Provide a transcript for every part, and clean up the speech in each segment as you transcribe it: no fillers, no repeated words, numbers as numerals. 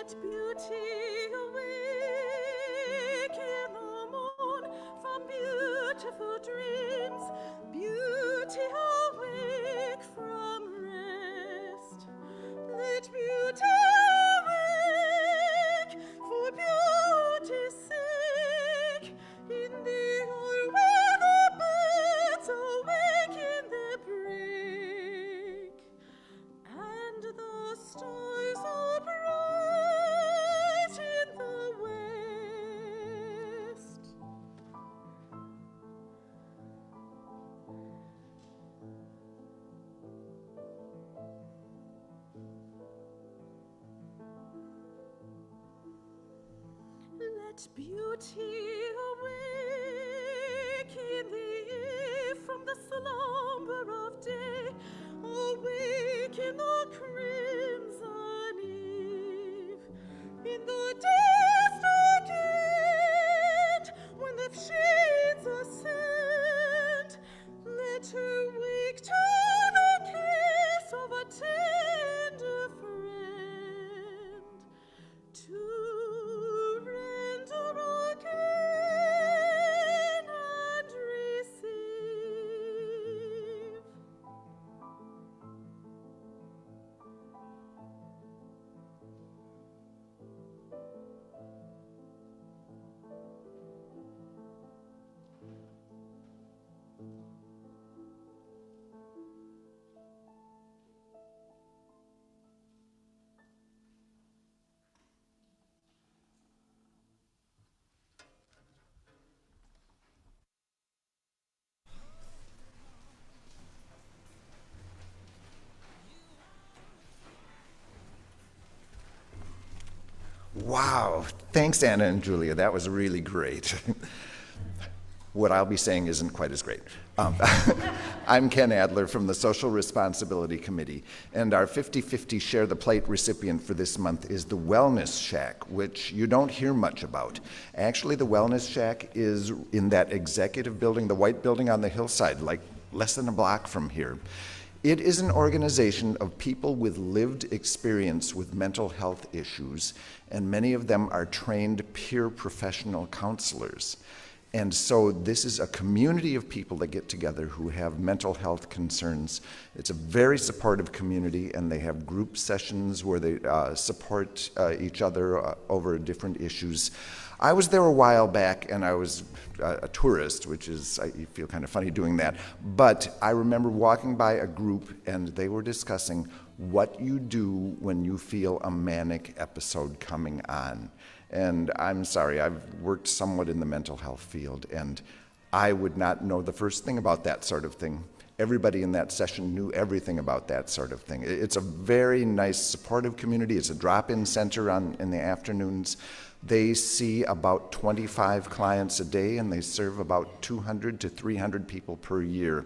Let beauty awake in the morn from beautiful dreams. Beauty awake from rest. Let beauty awake for beauty's sake. In the hour where the birds awake in their break, and the stars are bright in the west. Let beauty awake in the eve from the slumber of day, awake in the crimson eve, in the distant gate, when the shades ascend. Let her wake to the kiss of a tender friend, to render again and receive. Wow, thanks Anna and Julia, that was really great. What I'll be saying isn't quite as great. I'm Ken Adler from the Social Responsibility Committee, and our 50-50 Share the Plate recipient for this month is the Wellness Shack, which you don't hear much about. Actually, the Wellness Shack is in that executive building, the white building on the hillside, like less than a block from here. It is an organization of people with lived experience with mental health issues, and many of them are trained peer professional counselors. And so this is a community of people that get together who have mental health concerns. It's a very supportive community, and they have group sessions where they support each other over different issues. I was there a while back, and I was a tourist, which is, I feel kind of funny doing that, but I remember walking by a group, and they were discussing what you do when you feel a manic episode coming on. And I'm sorry, I've worked somewhat in the mental health field, and I would not know the first thing about that sort of thing. Everybody in that session knew everything about that sort of thing. It's a very nice, supportive community. It's a drop-in center in the afternoons. They see about 25 clients a day, and they serve about 200 to 300 people per year.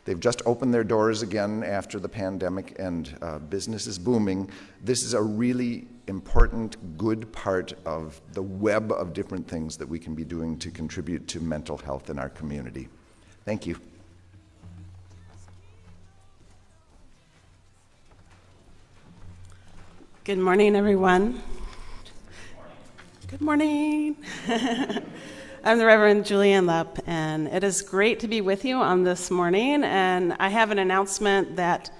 They've just opened their doors again after the pandemic, and business is booming. This is a really important, good part of the web of different things that we can be doing to contribute to mental health in our community. Thank you. Good morning, everyone. Good morning. I'm the Reverend Julianne Lepp, and it is great to be with you on this morning. And I have an announcement that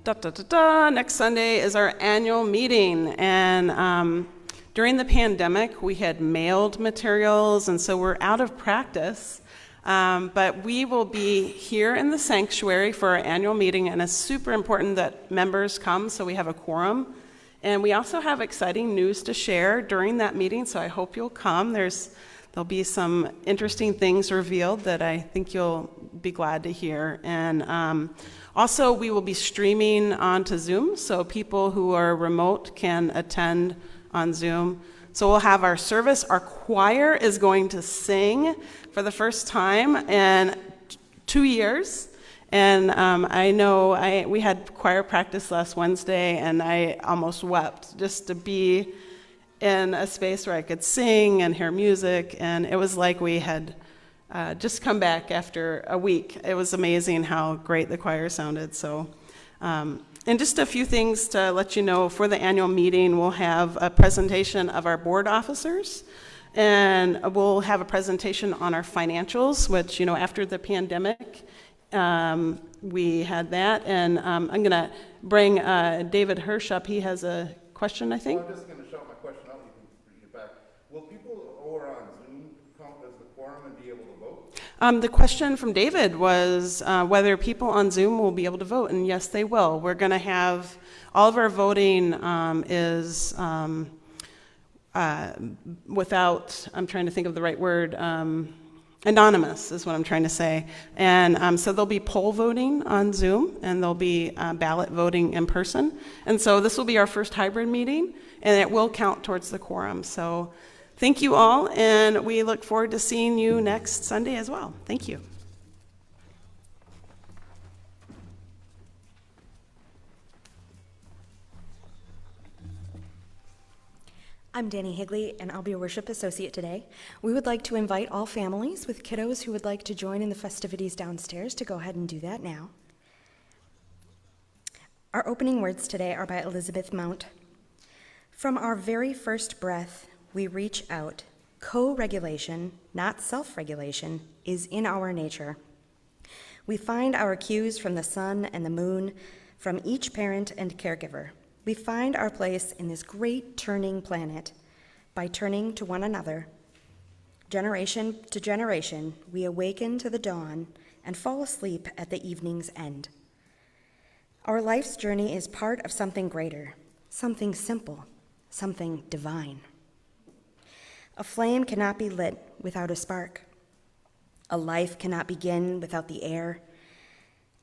next Sunday is our annual meeting. And during the pandemic, we had mailed materials, and so we're out of practice. But we will be here in the sanctuary for our annual meeting, and it's super important that members come so we have a quorum. And we also have exciting news to share during that meeting, so I hope you'll come. There'll be some interesting things revealed that I think you'll be glad to hear. And also, we will be streaming onto Zoom, so people who are remote can attend on Zoom. So we'll have our service. Our choir is going to sing for the first time in 2 years. And I know we had choir practice last Wednesday, and I almost wept just to be in a space where I could sing and hear music, and it was like we had just come back after a week. It was amazing how great the choir sounded. So And just a few things to let you know, for the annual meeting, we'll have a presentation of our board officers, and we'll have a presentation on our financials, which, after the pandemic, we had that. And I'm going to bring David Hirsch up. He has a question, I think. Well, I'm just going to shout my question out. You can get back. Will people who are on Zoom count as the quorum and be able to vote? The question from David was whether people on Zoom will be able to vote, and yes, they will. We're going to have all of our voting is without, I'm trying to think of the right word, anonymous is what I'm trying to say. And so there'll be poll voting on Zoom, and there'll be ballot voting in person. And so this will be our first hybrid meeting, and it will count towards the quorum. So thank you all, and we look forward to seeing you next Sunday as well. Thank you. I'm Danny Higley, and I'll be a worship associate today. We would like to invite all families with kiddos who would like to join in the festivities downstairs to go ahead and do that now. Our opening words today are by Elizabeth Mount. From our very first breath, we reach out. Co-regulation, not self-regulation, is in our nature. We find our cues from the sun and the moon, from each parent and caregiver. We find our place in this great turning planet by turning to one another. Generation to generation, we awaken to the dawn and fall asleep at the evening's end. Our life's journey is part of something greater, something simple, something divine. A flame cannot be lit without a spark. A life cannot begin without the air,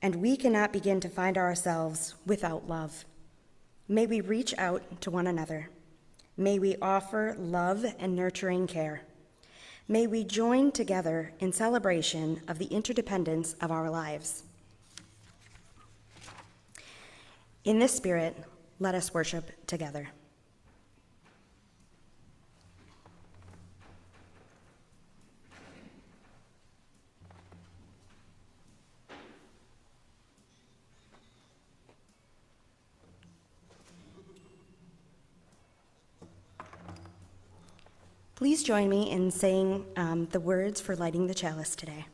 and we cannot begin to find ourselves without love. May we reach out to one another. May we offer love and nurturing care. May we join together in celebration of the interdependence of our lives. In this spirit, let us worship together. Please join me in saying the words for lighting the chalice today.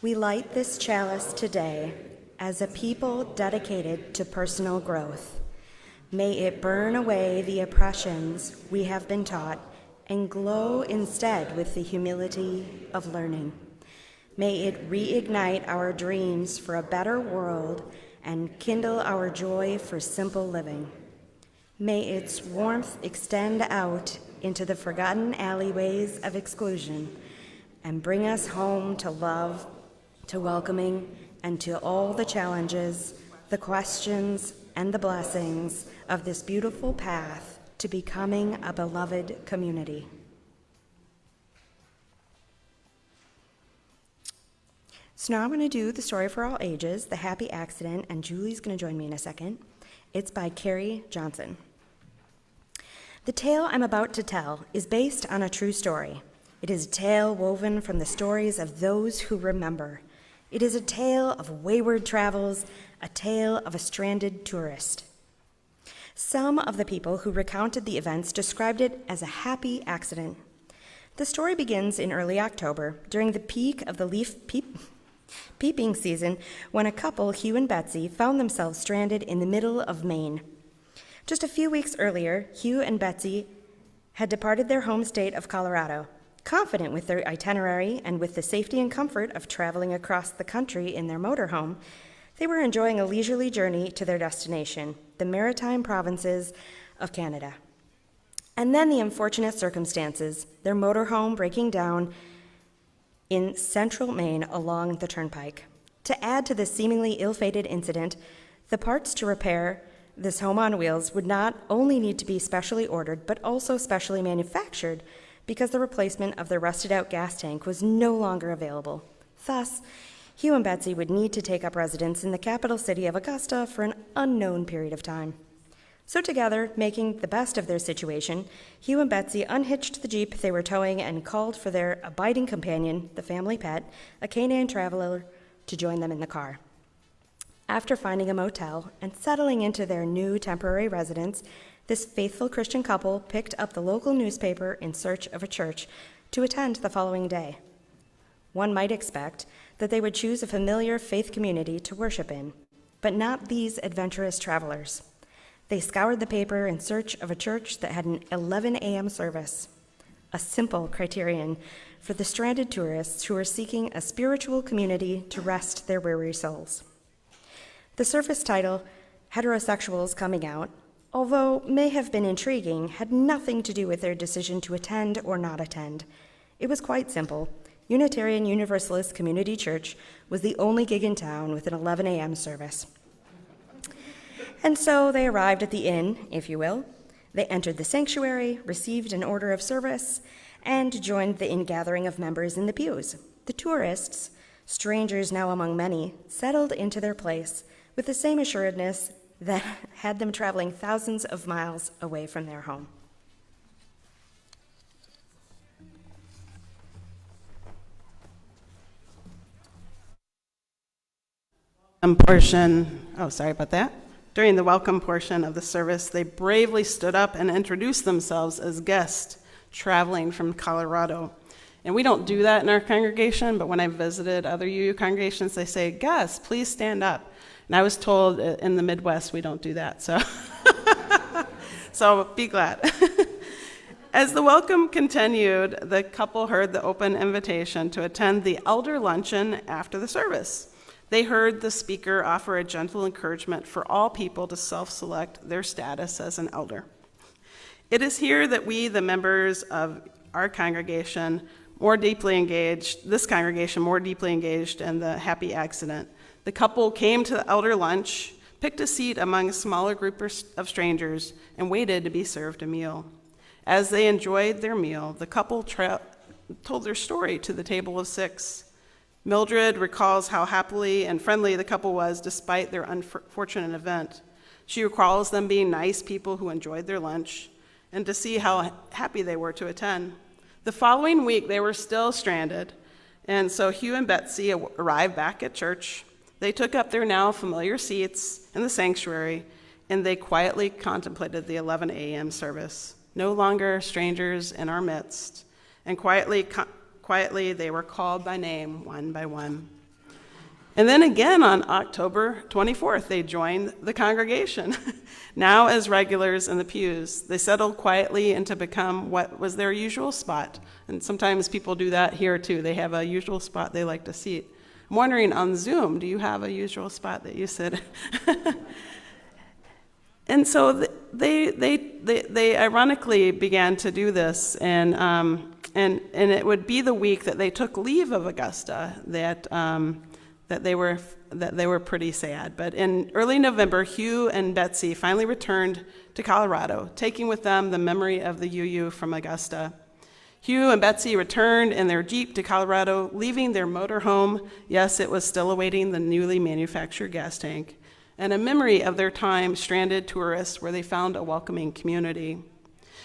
We light this chalice today as a people dedicated to personal growth. May it burn away the oppressions we have been taught and glow instead with the humility of learning. May it reignite our dreams for a better world and kindle our joy for simple living. May its warmth extend out into the forgotten alleyways of exclusion and bring us home to love, to welcoming, and to all the challenges, the questions, and the blessings of this beautiful path to becoming a beloved community. So now I'm going to do the story for all ages, The Happy Accident, and Julie's going to join me in a second. It's by Carrie Johnson. The tale I'm about to tell is based on a true story. It is a tale woven from the stories of those who remember. It is a tale of wayward travels, a tale of a stranded tourist. Some of the people who recounted the events described it as a happy accident. The story begins in early October, during the peak of the leaf peeping season, when a couple, Hugh and Betsy, found themselves stranded in the middle of Maine. Just a few weeks earlier, Hugh and Betsy had departed their home state of Colorado. Confident with their itinerary and with the safety and comfort of traveling across the country in their motorhome, they were enjoying a leisurely journey to their destination, the maritime provinces of Canada. And then the unfortunate circumstances, their motorhome breaking down in central Maine along the turnpike. To add to this seemingly ill-fated incident, the parts to repair this home on wheels would not only need to be specially ordered, but also specially manufactured because the replacement of their rusted-out gas tank was no longer available. Thus, Hugh and Betsy would need to take up residence in the capital city of Augusta for an unknown period of time. So together, making the best of their situation, Hugh and Betsy unhitched the Jeep they were towing and called for their abiding companion, the family pet, a canine traveler, to join them in the car. After finding a motel and settling into their new temporary residence, this faithful Christian couple picked up the local newspaper in search of a church to attend the following day. One might expect that they would choose a familiar faith community to worship in, but not these adventurous travelers. They scoured the paper in search of a church that had an 11 a.m. service, a simple criterion for the stranded tourists who were seeking a spiritual community to rest their weary souls. The surface title, Heterosexuals Coming Out, although may have been intriguing, had nothing to do with their decision to attend or not attend. It was quite simple. Unitarian Universalist Community Church was the only gig in town with an 11 a.m. service. And so they arrived at the inn, if you will. They entered the sanctuary, received an order of service, and joined the ingathering of members in the pews. The tourists, strangers now among many, settled into their place with the same assuredness that had them traveling thousands of miles away from their home. During the welcome portion of the service, they bravely stood up and introduced themselves as guests traveling from Colorado. And we don't do that in our congregation, but when I visited other UU congregations, they say, "Guests, please stand up." And I was told in the Midwest we don't do that, so so be glad. As the welcome continued, the couple heard the open invitation to attend the elder luncheon after the service. They heard the speaker offer a gentle encouragement for all people to self-select their status as an elder. It is here that we, the members of our congregation, more deeply engaged in the happy accident. The couple came to the elder lunch, picked a seat among a smaller group of strangers, and waited to be served a meal. As they enjoyed their meal, the couple told their story to the table of six. Mildred recalls how happily and friendly the couple was despite their unfortunate event. She recalls them being nice people who enjoyed their lunch and to see how happy they were to attend. The following week, they were still stranded, and so Hugh and Betsy arrived back at church. They took up their now familiar seats in the sanctuary, and they quietly contemplated the 11 a.m. service. No longer strangers in our midst, and quietly they were called by name one by one. And then again on October 24th, they joined the congregation, now as regulars in the pews. They settled quietly and to become what was their usual spot. And sometimes people do that here too. They have a usual spot they like to sit. I'm wondering on Zoom, do you have a usual spot that you sit? And so they ironically began to do this, and it would be the week that they took leave of Augusta that they were pretty sad. But in early November, Hugh and Betsy finally returned to Colorado, taking with them the memory of the UU from Augusta. Hugh and Betsy returned in their Jeep to Colorado, leaving their motorhome. Yes, it was still awaiting the newly manufactured gas tank, and a memory of their time stranded tourists where they found a welcoming community.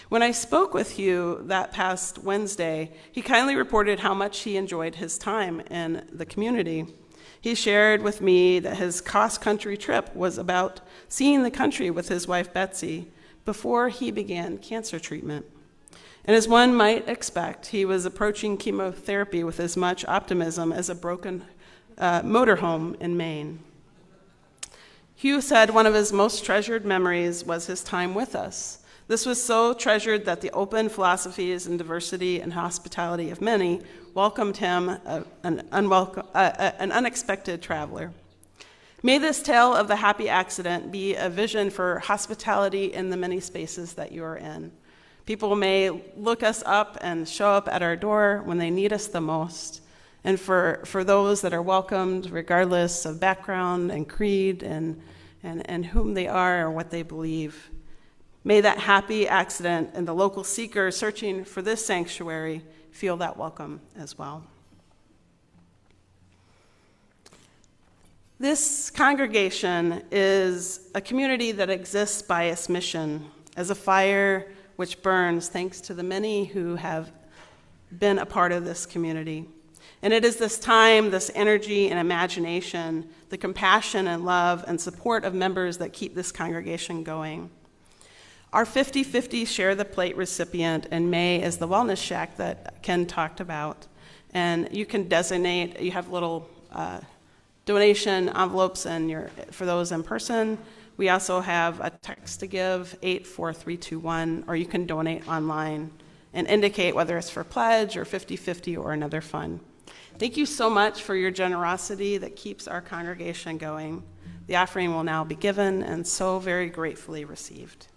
When I spoke with Hugh that past Wednesday, he kindly reported how much he enjoyed his time in the community. He shared with me that his cross-country trip was about seeing the country with his wife Betsy before he began cancer treatment. And as one might expect, he was approaching chemotherapy with as much optimism as a broken motorhome in Maine. Hugh said one of his most treasured memories was his time with us. This was so treasured that the open philosophies and diversity and hospitality of many welcomed him, an unexpected traveler. May this tale of the happy accident be a vision for hospitality in the many spaces that you are in. People may look us up and show up at our door when they need us the most. And for those that are welcomed, regardless of background and creed and whom they are or what they believe, may that happy accident and the local seeker searching for this sanctuary feel that welcome as well. This congregation is a community that exists by its mission as a fire which burns thanks to the many who have been a part of this community. And it is this time, this energy and imagination, the compassion and love and support of members that keep this congregation going. Our 50-50 Share the Plate recipient in May is the Wellness Shack that Ken talked about. And you can designate, you have little donation envelopes for those in person. We also have a text to give, 84321, or you can donate online and indicate whether it's for pledge or 50-50 or another fund. Thank you so much for your generosity that keeps our congregation going. The offering will now be given and so very gratefully received.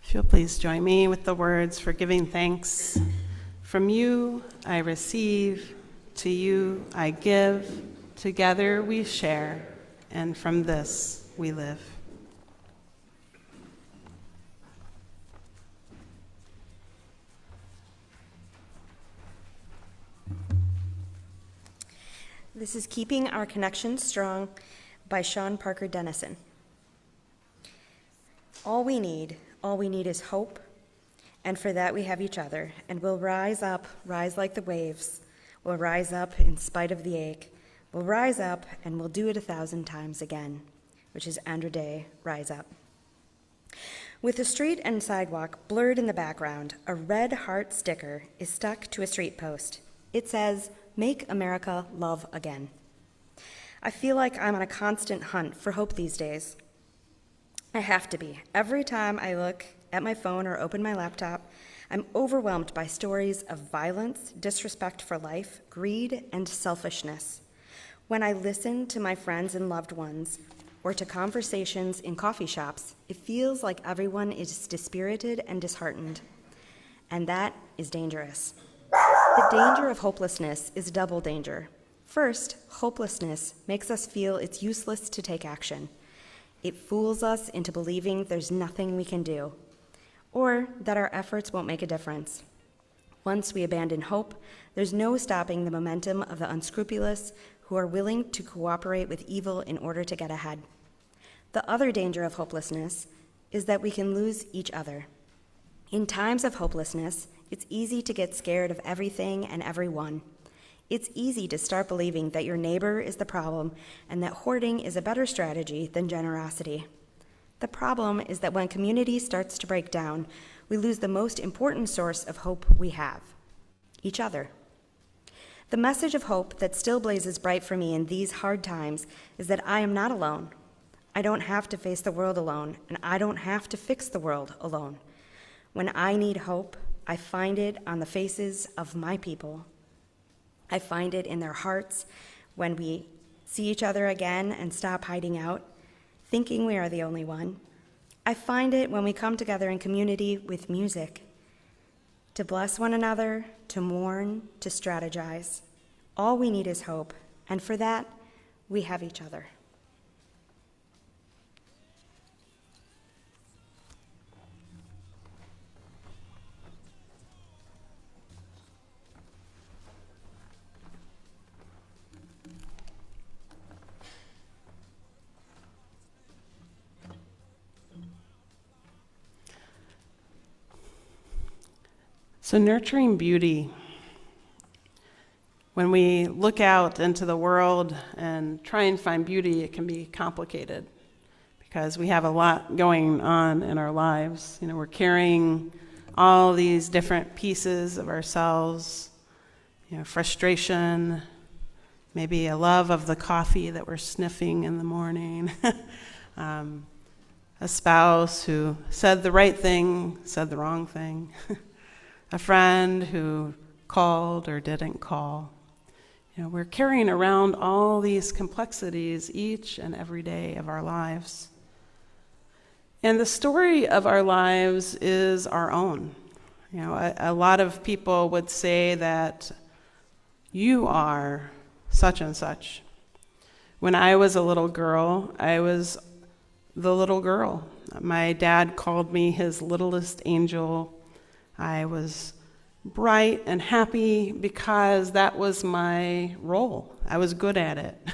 If you'll please join me with the words for giving thanks. From you I receive, to you I give, together we share, and from this we live. This is Keeping Our Connection Strong by Sean Parker Dennison. All we need is hope, and for that we have each other, and we'll rise up, rise like the waves. We'll rise up in spite of the ache. We'll rise up, and we'll do it 1,000 times again, which is Andra Day, Rise Up. With the street and sidewalk blurred in the background, a red heart sticker is stuck to a street post. It says, "Make America Love Again." I feel like I'm on a constant hunt for hope these days. I have to be. Every time I look at my phone or open my laptop, I'm overwhelmed by stories of violence, disrespect for life, greed, and selfishness. When I listen to my friends and loved ones, or to conversations in coffee shops, it feels like everyone is dispirited and disheartened. And that is dangerous. The danger of hopelessness is a double danger. First, hopelessness makes us feel it's useless to take action. It fools us into believing there's nothing we can do, or that our efforts won't make a difference. Once we abandon hope, there's no stopping the momentum of the unscrupulous who are willing to cooperate with evil in order to get ahead. The other danger of hopelessness is that we can lose each other. In times of hopelessness, it's easy to get scared of everything and everyone. It's easy to start believing that your neighbor is the problem and that hoarding is a better strategy than generosity. The problem is that when community starts to break down, we lose the most important source of hope we have, each other. The message of hope that still blazes bright for me in these hard times is that I am not alone. I don't have to face the world alone, and I don't have to fix the world alone. When I need hope, I find it on the faces of my people. I find it in their hearts when we see each other again and stop hiding out, thinking we are the only one. I find it when we come together in community with music, to bless one another, to mourn, to strategize. All we need is hope, and for that, we have each other. So nurturing beauty. When we look out into the world and try and find beauty, it can be complicated because we have a lot going on in our lives. You know, we're carrying all these different pieces of ourselves, you know, frustration, maybe a love of the coffee that we're sniffing in the morning, a spouse who said the right thing, said the wrong thing, a friend who called or didn't call. You know, we're carrying around all these complexities each and every day of our lives. And the story of our lives is our own. You know, a lot of people would say that you are such and such. When I was a little girl, I was the little girl. My dad called me his littlest angel. I was bright and happy because that was my role. I was good at it.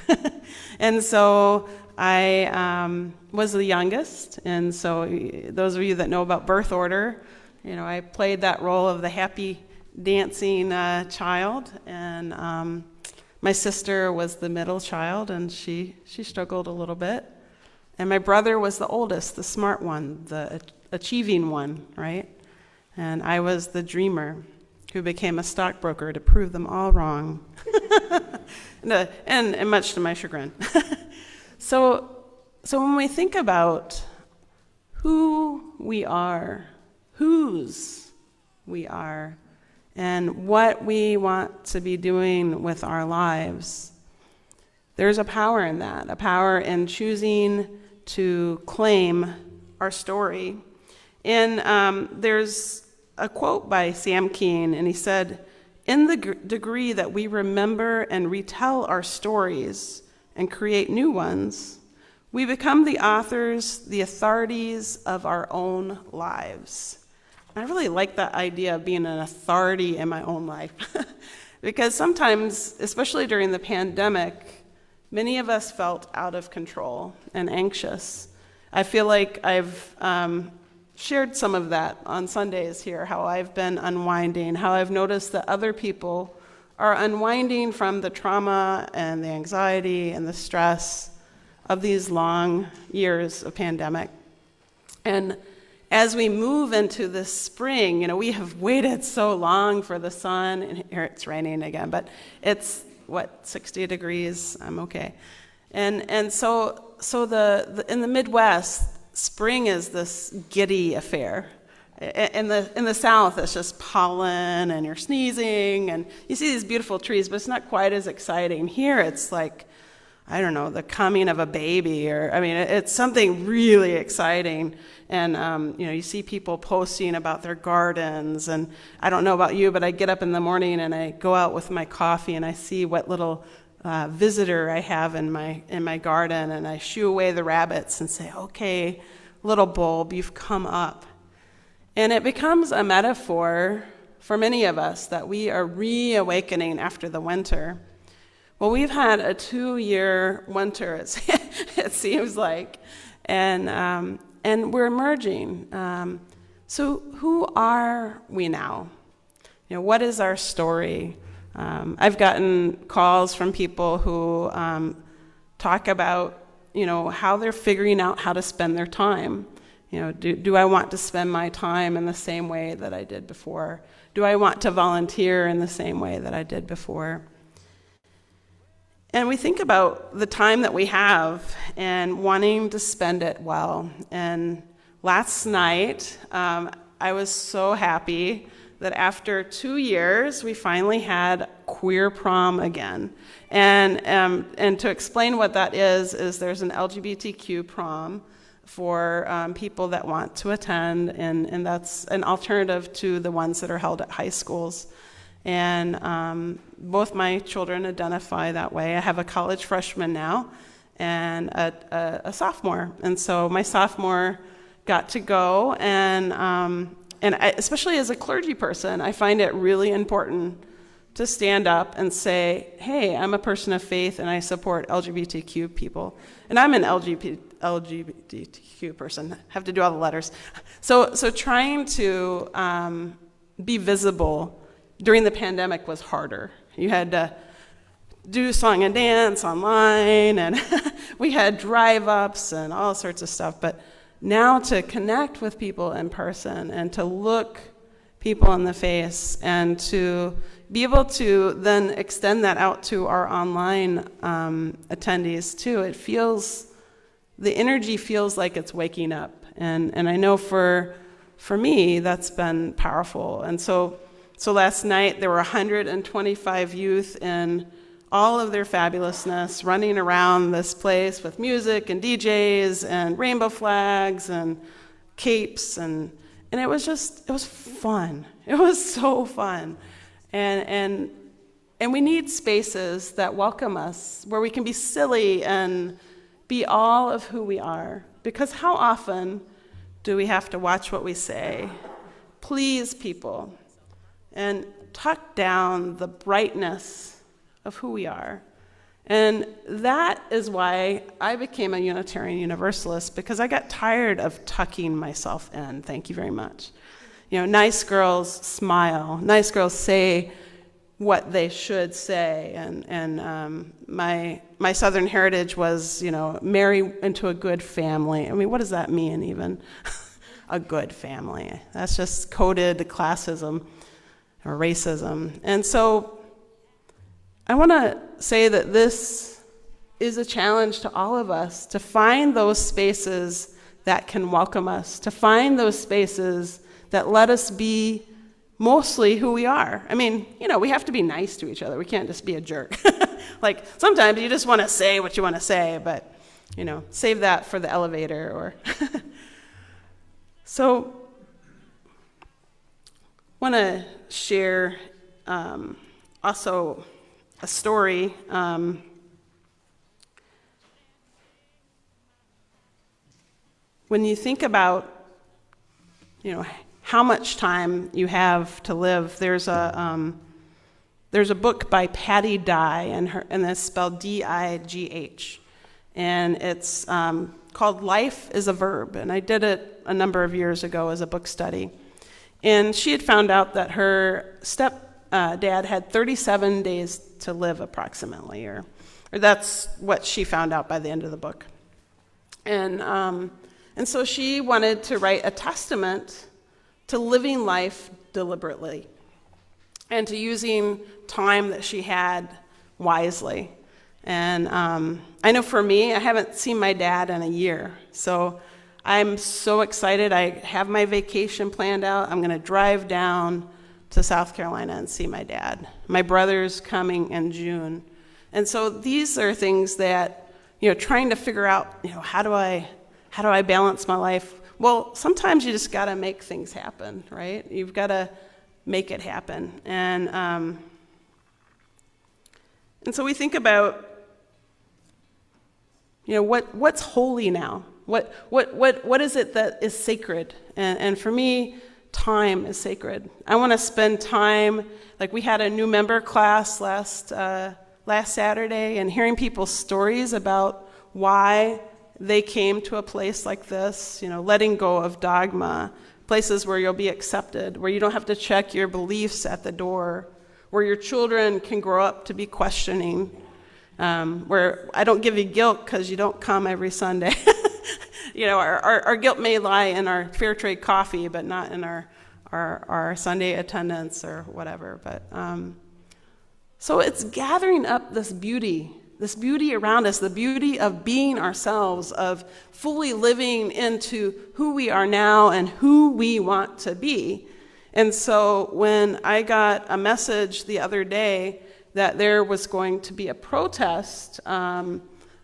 And so I was the youngest, and so those of you that know about birth order, you know, I played that role of the happy dancing child, and my sister was the middle child, and she struggled a little bit. And my brother was the oldest, the smart one, the achieving one, right? And I was the dreamer who became a stockbroker to prove them all wrong, and much to my chagrin. So when we think about who we are, whose we are, and what we want to be doing with our lives, there's a power in that, a power in choosing to claim our story. And there's a quote by Sam Keen, and he said, "In the degree that we remember and retell our stories and create new ones, we become the authors, the authorities of our own lives." And I really like that idea of being an authority in my own life because sometimes, especially during the pandemic, many of us felt out of control and anxious. I feel like I've shared some of that on Sundays here, how I've been unwinding, how I've noticed that other people are unwinding from the trauma and the anxiety and the stress of these long years of pandemic. And as we move into this spring, you know, we have waited so long for the sun, and here it's raining again, but it's, 60 degrees, I'm okay. And so the in the Midwest, spring is this giddy affair. In the South, it's just pollen and you're sneezing and you see these beautiful trees, but it's not quite as exciting. Here, it's like, I don't know, the coming of a baby, it's something really exciting. And you see people posting about their gardens. And I don't know about you, but I get up in the morning and I go out with my coffee and I see what little visitor I have in my garden, and I shoo away the rabbits and say, "Okay, little bulb, you've come up." And it becomes a metaphor for many of us that we are reawakening after the winter. Well, we've had a 2-year winter, it seems like, and we're emerging. So who are we now? What is our story? I've gotten calls from people who talk about, how they're figuring out how to spend their time. Do I want to spend my time in the same way that I did before? Do I want to volunteer in the same way that I did before? And we think about the time that we have and wanting to spend it well. And last night, I was so happy that after 2 years, we finally had queer prom again. And to explain what that is there's an LGBTQ prom for people that want to attend, and that's an alternative to the ones that are held at high schools. And both my children identify that way. I have a college freshman now and a sophomore. And so my sophomore got to go, and I, especially as a clergy person, I find it really important to stand up and say, hey, I'm a person of faith and I support LGBTQ people. And I'm an LGBTQ person. I have to do all the letters. So trying to be visible during the pandemic was harder. You had to do song and dance online, and we had drive-ups and all sorts of stuff. But now to connect with people in person and to look people in the face and to be able to then extend that out to our online attendees too, the energy feels like it's waking up. And I know for me, that's been powerful. And so last night, there were 125 youth in all of their fabulousness running around this place with music and DJs and rainbow flags and capes. And it was fun. It was so fun. And we need spaces that welcome us, where we can be silly and be all of who we are. Because how often do we have to watch what we say, please people, and tuck down the brightness of who we are? And that is why I became a Unitarian Universalist, because I got tired of tucking myself in. Thank you very much. Nice girls smile. Nice girls say what they should say. And my Southern heritage was, marry into a good family. I mean, what does that mean even? A good family. That's just coded classism or racism. And so I want to say that this is a challenge to all of us, to find those spaces that can welcome us, to find those spaces that let us be mostly who we are. I mean, we have to be nice to each other. We can't just be a jerk. Like, sometimes you just want to say what you want to say, but, save that for the elevator or... So, I want to share also a story. When you think about, how much time you have to live, there's a book by Patty Dye, and it's spelled D-I-G-H, and it's called Life is a Verb, and I did it a number of years ago as a book study. And she had found out that her stepdad had 37 days to live approximately, or that's what she found out by the end of the book. And so she wanted to write a testament to living life deliberately and to using time that she had wisely. And I know for me, I haven't seen my dad in a year, so I'm so excited. I have my vacation planned out. I'm going to drive down to South Carolina and see my dad. My brother's coming in June. And so these are things that, trying to figure out, how do I balance my life? Well, sometimes you just got to make things happen, right? You've got to make it happen. And so we think about, what's holy now? What is it that is sacred? And for me, time is sacred. I want to spend time, like we had a new member class last last Saturday and hearing people's stories about why they came to a place like this, letting go of dogma, places where you'll be accepted, where you don't have to check your beliefs at the door, where your children can grow up to be questioning, where I don't give you guilt because you don't come every Sunday. Our guilt may lie in our fair trade coffee, but not in our Sunday attendance or whatever. But so it's gathering up this beauty around us, the beauty of being ourselves, of fully living into who we are now and who we want to be. And so when I got a message the other day that there was going to be a protest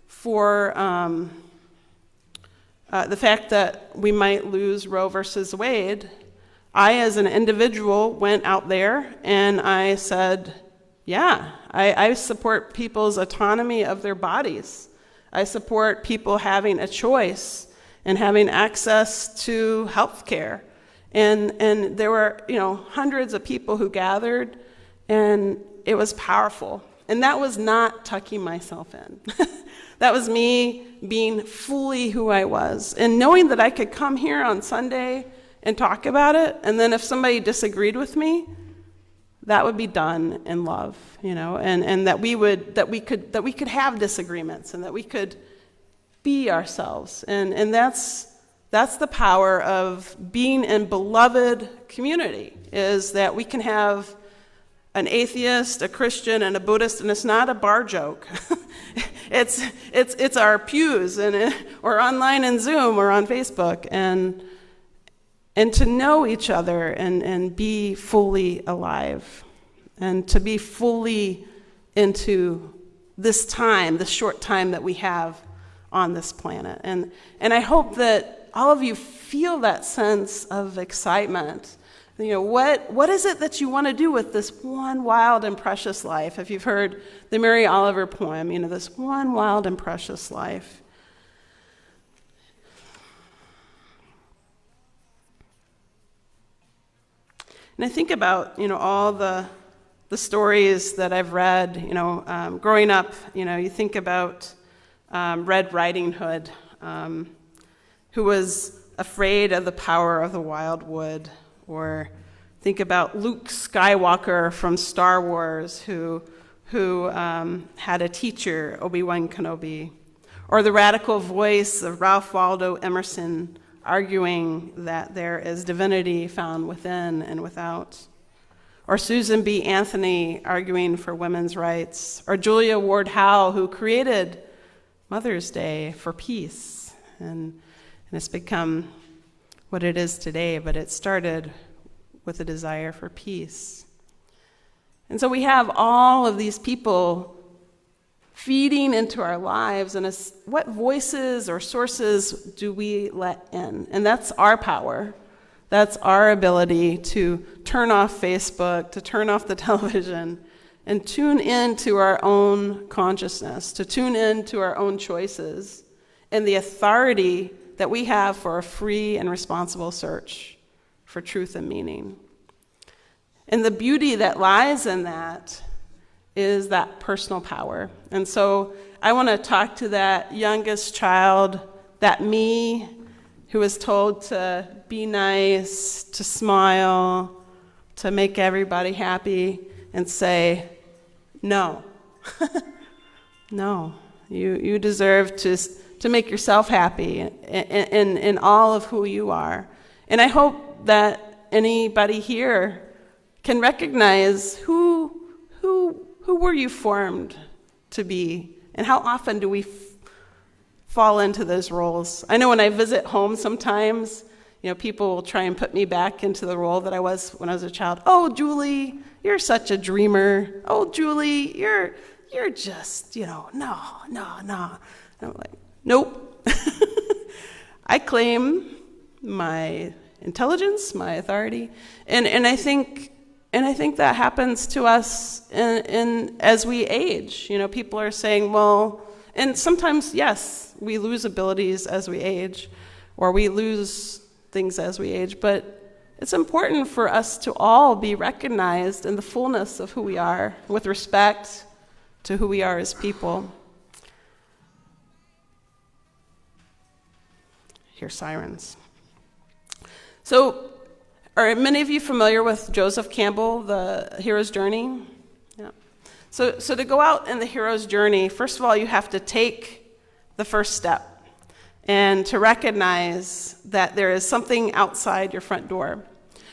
for the fact that we might lose Roe versus Wade, I, as an individual, went out there and I said, yeah, I support people's autonomy of their bodies. I support people having a choice and having access to health care. And there were, hundreds of people who gathered, and it was powerful. And that was not tucking myself in. That was me being fully who I was, and knowing that I could come here on Sunday and talk about it, and then if somebody disagreed with me, that would be done in love, and that we could have disagreements, and that we could be ourselves, and that's the power of being in beloved community, is that we can have an atheist, a Christian, and a Buddhist, and it's not a bar joke. It's our pews, or online in Zoom or on Facebook, and to know each other and be fully alive, and to be fully into this time, this short time that we have on this planet. And I hope that all of you feel that sense of excitement. What is it that you want to do with this one wild and precious life? If you've heard the Mary Oliver poem, this one wild and precious life. And I think about, all the stories that I've read, growing up, you think about Red Riding Hood, who was afraid of the power of the wild wood. Or think about Luke Skywalker from Star Wars, who had a teacher, Obi-Wan Kenobi. Or the radical voice of Ralph Waldo Emerson, arguing that there is divinity found within and without. Or Susan B. Anthony arguing for women's rights. Or Julia Ward Howe, who created Mother's Day for peace. And it's become what it is today, but it started with a desire for peace. And so we have all of these people feeding into our lives, and what voices or sources do we let in? And that's our power. That's our ability to turn off Facebook, to turn off the television, and tune into our own consciousness, to tune into our own choices, and the authority that we have for a free and responsible search for truth and meaning. And the beauty that lies in that is that personal power. And so I want to talk to that youngest child, that me, who was told to be nice, to smile, to make everybody happy, and say, no. No, you deserve to make yourself happy in all of who you are. And I hope that anybody here can recognize who were you formed to be, and how often do we fall into those roles. I know when I visit home sometimes, people will try and put me back into the role that I was when I was a child. Oh, Julie, you're such a dreamer. Oh, Julie, you're just, no. And I'm like, nope. I claim my intelligence, my authority, and I think that happens to us in as we age. People are saying, well, and sometimes, yes, we lose abilities as we age, or we lose things as we age, but it's important for us to all be recognized in the fullness of who we are, with respect, to who we are as people. Hear sirens. So, are many of you familiar with Joseph Campbell, the hero's journey? Yeah. So to go out in the hero's journey, first of all, you have to take the first step and to recognize that there is something outside your front door.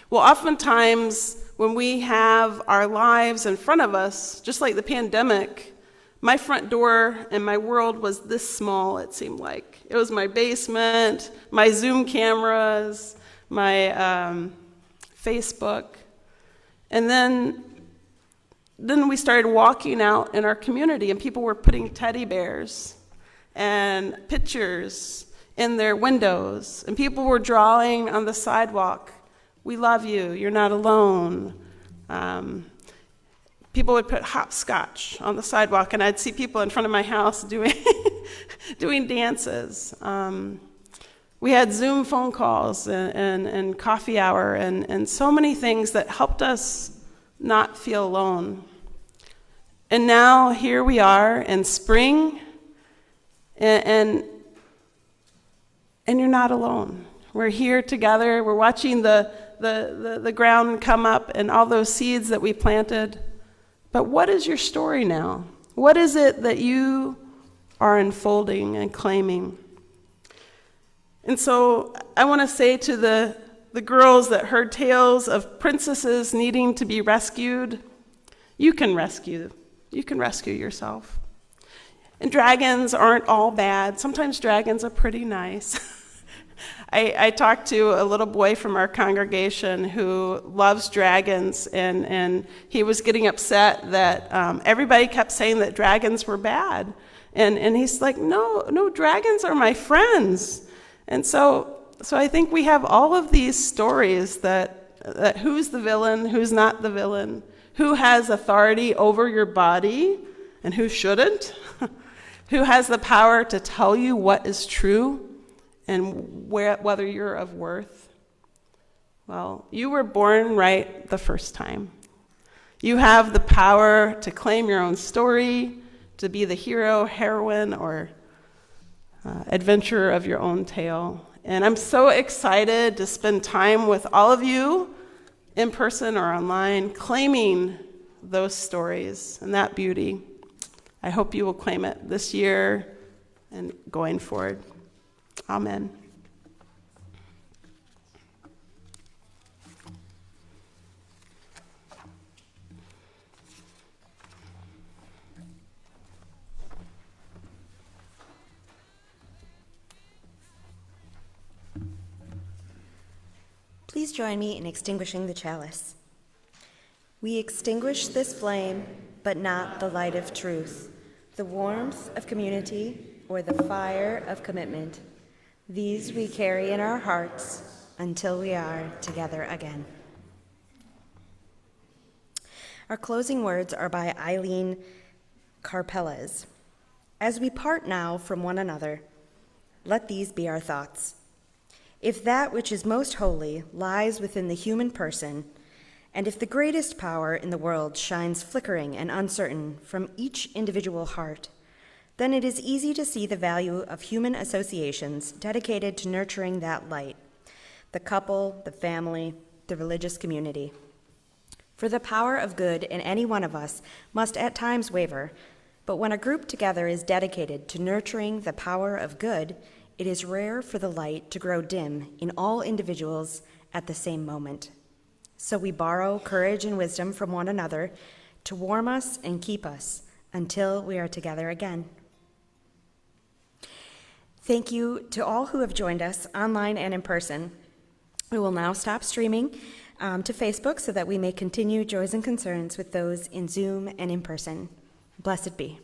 Well, oftentimes when we have our lives in front of us, just like the pandemic, my front door and my world was this small, it seemed like. It was my basement, my Zoom cameras, my Facebook. And then we started walking out in our community, and people were putting teddy bears and pictures in their windows, and people were drawing on the sidewalk, "We love you, you're not alone." People would put hopscotch on the sidewalk, and I'd see people in front of my house doing doing dances. We had Zoom phone calls and coffee hour and so many things that helped us not feel alone. And now here we are in spring, and you're not alone. We're here together. We're watching the ground come up and all those seeds that we planted. But what is your story now? What is it that you are unfolding and claiming? And so I want to say to the girls that heard tales of princesses needing to be rescued, you can rescue yourself. And dragons aren't all bad. Sometimes dragons are pretty nice. I talked to a little boy from our congregation who loves dragons, and he was getting upset that everybody kept saying that dragons were bad. And he's like, no, dragons are my friends. And so I think we have all of these stories that who's the villain, who's not the villain, who has authority over your body and who shouldn't, who has the power to tell you what is true and whether you're of worth. Well, you were born right the first time. You have the power to claim your own story, to be the hero, heroine, or adventurer of your own tale. And I'm so excited to spend time with all of you in person or online, claiming those stories and that beauty. I hope you will claim it this year and going forward. Amen. Please join me in extinguishing the chalice. We extinguish this flame, but not the light of truth, the warmth of community, or the fire of commitment. These we carry in our hearts until we are together again. Our closing words are by Eileen Carpelas. As we part now from one another, let these be our thoughts. If that which is most holy lies within the human person, and if the greatest power in the world shines flickering and uncertain from each individual heart, then it is easy to see the value of human associations dedicated to nurturing that light, the couple, the family, the religious community. For the power of good in any one of us must at times waver, but when a group together is dedicated to nurturing the power of good, it is rare for the light to grow dim in all individuals at the same moment. So we borrow courage and wisdom from one another to warm us and keep us until we are together again. Thank you to all who have joined us online and in person. We will now stop streaming to Facebook so that we may continue Joys and Concerns with those in Zoom and in person. Blessed be.